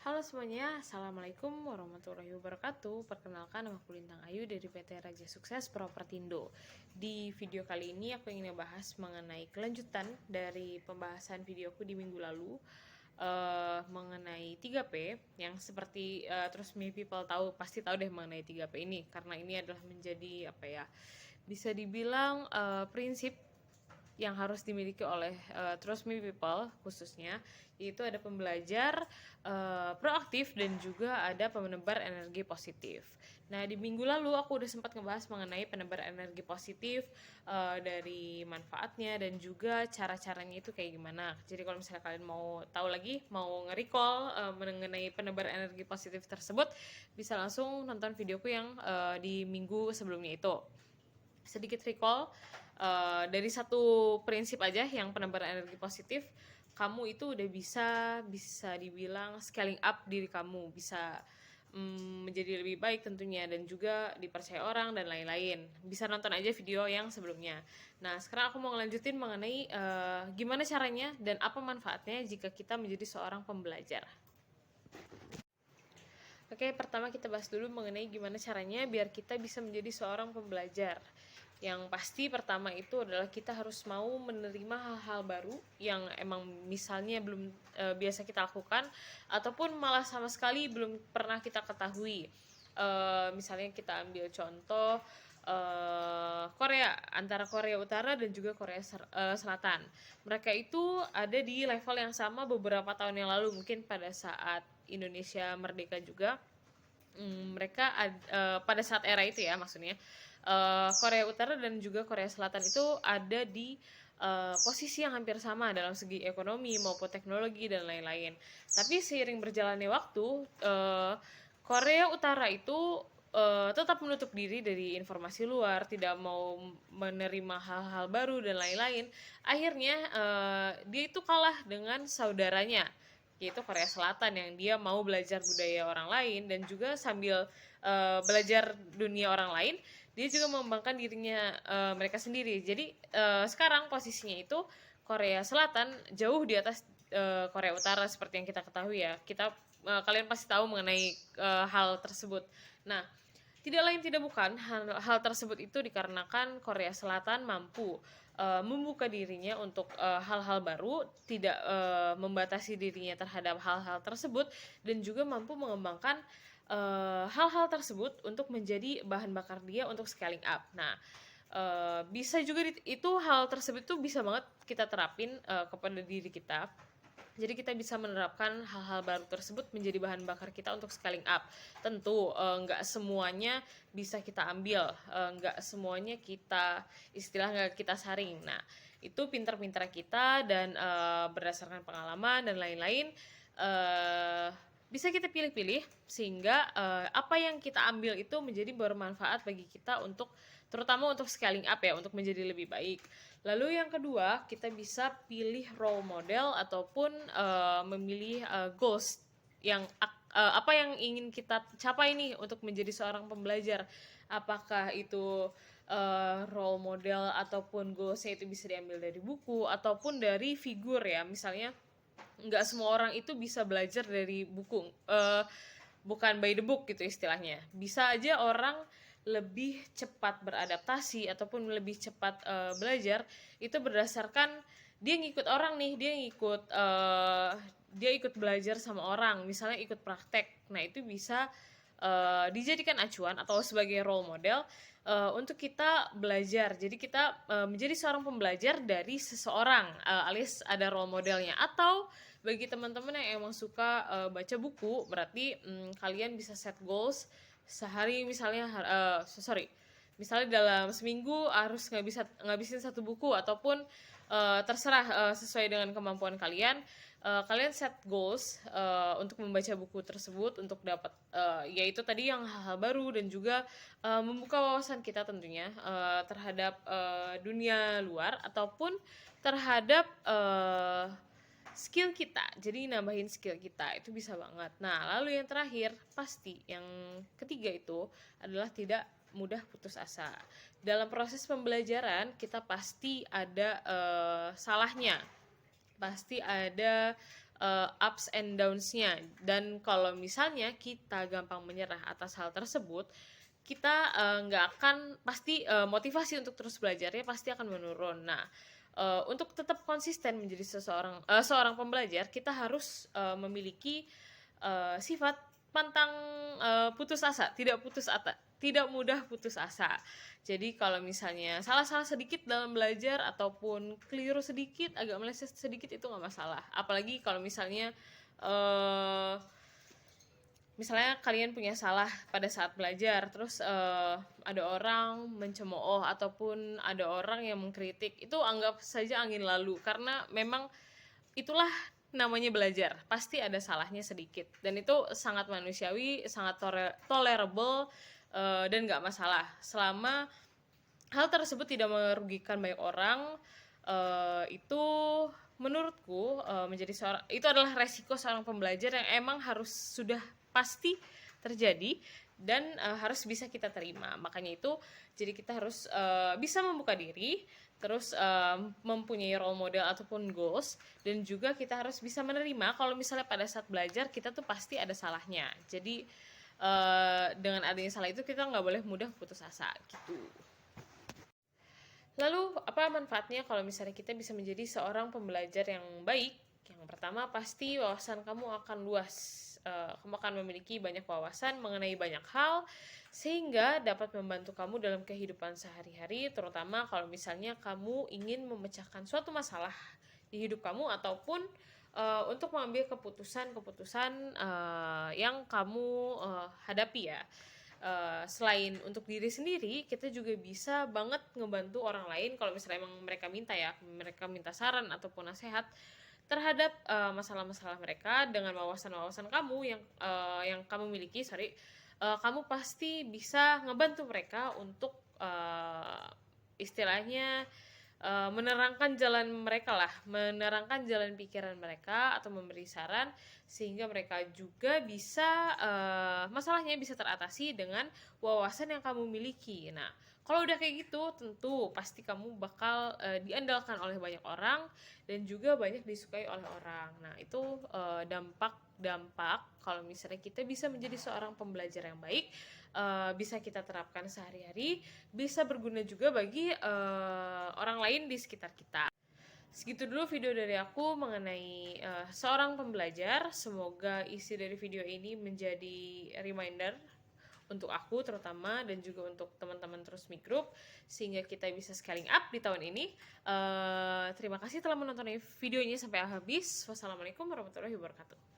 Halo semuanya, Assalamualaikum warahmatullahi wabarakatuh. Perkenalkan, nama aku Lintang Ayu dari PT Raja Sukses Propertindo. Di video kali ini aku ingin membahas mengenai kelanjutan dari pembahasan videoku di minggu lalu, mengenai 3P yang seperti Trust Me People pasti tahu deh mengenai 3P ini, karena ini adalah menjadi bisa dibilang prinsip yang harus dimiliki oleh Trust Me People khususnya, yaitu ada pembelajar proaktif dan juga ada penebar energi positif. Nah, di minggu lalu aku udah sempat ngebahas mengenai penebar energi positif, dari manfaatnya dan juga cara-caranya itu kayak gimana. Jadi kalau misalnya kalian mau tahu lagi, mau nge-recall mengenai penebar energi positif tersebut, bisa langsung nonton videoku yang di minggu sebelumnya itu. Sedikit recall, dari satu prinsip aja yang penebar energi positif, kamu itu udah bisa dibilang scaling up diri kamu, bisa menjadi lebih baik tentunya, dan juga dipercaya orang dan lain-lain. Bisa nonton aja video yang sebelumnya. Nah, sekarang aku mau ngelanjutin mengenai gimana caranya dan apa manfaatnya jika kita menjadi seorang pembelajar. Oke, pertama kita bahas dulu mengenai gimana caranya biar kita bisa menjadi seorang pembelajar. Yang pasti pertama itu adalah kita harus mau menerima hal-hal baru yang emang misalnya belum biasa kita lakukan, ataupun malah sama sekali belum pernah kita ketahui. Misalnya kita ambil contoh Korea, antara Korea Utara dan juga Korea Selatan. Mereka itu ada di level yang sama beberapa tahun yang lalu, mungkin pada saat Indonesia merdeka juga. Mereka pada saat era itu ya, maksudnya Korea Utara dan juga Korea Selatan itu ada di posisi yang hampir sama dalam segi ekonomi maupun teknologi dan lain-lain. Tapi seiring berjalannya waktu, Korea Utara itu tetap menutup diri dari informasi luar, tidak mau menerima hal-hal baru dan lain-lain. Akhirnya dia itu kalah dengan saudaranya, yaitu Korea Selatan, yang dia mau belajar budaya orang lain dan juga sambil belajar dunia orang lain, dia juga mengembangkan dirinya mereka sendiri. Jadi sekarang posisinya itu Korea Selatan jauh di atas Korea Utara seperti yang kita ketahui ya. Kalian pasti tahu mengenai hal tersebut. Nah, tidak lain tidak bukan, hal tersebut itu dikarenakan Korea Selatan mampu membuka dirinya untuk hal-hal baru, tidak membatasi dirinya terhadap hal-hal tersebut, dan juga mampu mengembangkan hal-hal tersebut untuk menjadi bahan bakar dia untuk scaling up. Nah, bisa juga itu hal tersebut tuh bisa banget kita terapin kepada diri kita. Jadi kita bisa menerapkan hal-hal baru tersebut menjadi bahan bakar kita untuk scaling up. Tentu nggak semuanya bisa kita ambil, nggak semuanya nggak kita saring. Nah, itu pinter-pinter kita dan berdasarkan pengalaman dan lain-lain, bisa kita pilih-pilih sehingga apa yang kita ambil itu menjadi bermanfaat bagi kita, terutama untuk scaling up ya, untuk menjadi lebih baik. Lalu yang kedua, kita bisa pilih role model ataupun memilih goals yang apa yang ingin kita capai nih untuk menjadi seorang pembelajar. Apakah itu role model ataupun goalsnya itu bisa diambil dari buku ataupun dari figur ya. Misalnya nggak semua orang itu bisa belajar dari buku, bukan by the book gitu istilahnya. Bisa aja orang lebih cepat beradaptasi ataupun lebih cepat belajar itu berdasarkan dia ngikut orang nih, dia ikut belajar sama orang, misalnya ikut praktek. Nah, itu bisa dijadikan acuan atau sebagai role model untuk kita belajar. Jadi kita menjadi seorang pembelajar dari seseorang, alias ada role modelnya. Atau bagi teman-teman yang emang suka baca buku, berarti kalian bisa set goals sehari, misalnya misalnya dalam seminggu harus ngabisin satu buku, ataupun terserah sesuai dengan kemampuan kalian. Kalian set goals untuk membaca buku tersebut untuk dapat yaitu tadi yang hal-hal baru, dan juga membuka wawasan kita tentunya terhadap dunia luar ataupun terhadap skill kita. Jadi nambahin skill kita itu bisa banget. Nah, lalu yang terakhir, pasti yang ketiga itu adalah tidak mudah putus asa. Dalam proses pembelajaran kita pasti ada salahnya, pasti ada ups and downs-nya. Dan kalau misalnya kita gampang menyerah atas hal tersebut, kita nggak akan pasti motivasi untuk terus belajarnya pasti akan menurun. Nah, untuk tetap konsisten menjadi seorang pembelajar, kita harus memiliki sifat pantang putus asa, tidak mudah putus asa. Jadi kalau misalnya salah-salah sedikit dalam belajar ataupun keliru sedikit, agak meleset sedikit, itu nggak masalah. Apalagi kalau misalnya misalnya kalian punya salah pada saat belajar, terus ada orang mencemooh ataupun ada orang yang mengkritik, itu anggap saja angin lalu, karena memang itulah namanya belajar, pasti ada salahnya sedikit, dan itu sangat manusiawi, sangat tolerable, dan nggak masalah selama hal tersebut tidak merugikan banyak orang. Itu menurutku itu adalah resiko seorang pembelajar yang emang harus sudah pasti terjadi dan harus bisa kita terima. Makanya itu jadi kita harus bisa membuka diri, terus mempunyai role model ataupun goals, dan juga kita harus bisa menerima kalau misalnya pada saat belajar kita tuh pasti ada salahnya. Jadi dengan adanya salah itu kita nggak boleh mudah putus asa gitu. Lalu apa manfaatnya kalau misalnya kita bisa menjadi seorang pembelajar yang baik? Yang pertama, pasti wawasan kamu akan luas. Kamu akan memiliki banyak wawasan mengenai banyak hal, sehingga dapat membantu kamu dalam kehidupan sehari-hari, terutama kalau misalnya kamu ingin memecahkan suatu masalah di hidup kamu, ataupun untuk mengambil keputusan-keputusan yang kamu hadapi ya. Selain untuk diri sendiri, kita juga bisa banget ngebantu orang lain kalau misalnya emang mereka minta saran ataupun nasihat terhadap masalah-masalah mereka. Dengan wawasan-wawasan kamu yang kamu miliki, kamu pasti bisa ngebantu mereka untuk istilahnya menerangkan jalan mereka lah, menerangkan jalan pikiran mereka atau memberi saran, sehingga mereka juga bisa masalahnya bisa teratasi dengan wawasan yang kamu miliki. Nah, kalau udah kayak gitu, tentu pasti kamu bakal diandalkan oleh banyak orang dan juga banyak disukai oleh orang. Nah, itu dampak kalau misalnya kita bisa menjadi seorang pembelajar yang baik, bisa kita terapkan sehari-hari, bisa berguna juga bagi orang lain di sekitar kita. Segitu dulu video dari aku mengenai seorang pembelajar. Semoga isi dari video ini menjadi reminder untuk aku terutama, dan juga untuk teman-teman Trustme Group, sehingga kita bisa scaling up di tahun ini. Terima kasih telah menonton videonya sampai habis. Wassalamualaikum warahmatullahi wabarakatuh.